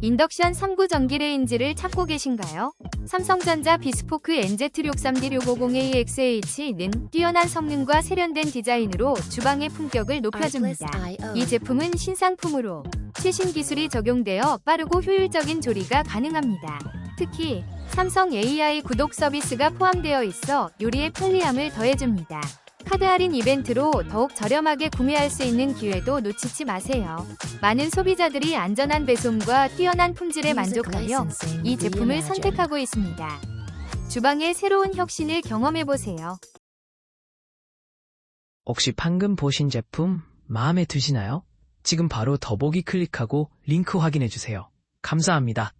인덕션 3구 전기레인지를 찾고 계신가요? 삼성전자 비스포크 NZ63160AXH는 뛰어난 성능과 세련된 디자인으로 주방의 품격을 높여줍니다. 이 제품은 신상품으로 최신 기술이 적용되어 빠르고 효율적인 조리가 가능합니다. 특히 삼성 AI 구독 서비스가 포함되어 있어 요리의 편리함을 더해줍니다. 카드 할인 이벤트로 더욱 저렴하게 구매할 수 있는 기회도 놓치지 마세요. 많은 소비자들이 안전한 배송과 뛰어난 품질에 만족하며 이 제품을 선택하고 있습니다. 주방의 새로운 혁신을 경험해보세요. 혹시 방금 보신 제품 마음에 드시나요? 지금 바로 더보기 클릭하고 링크 확인해주세요. 감사합니다.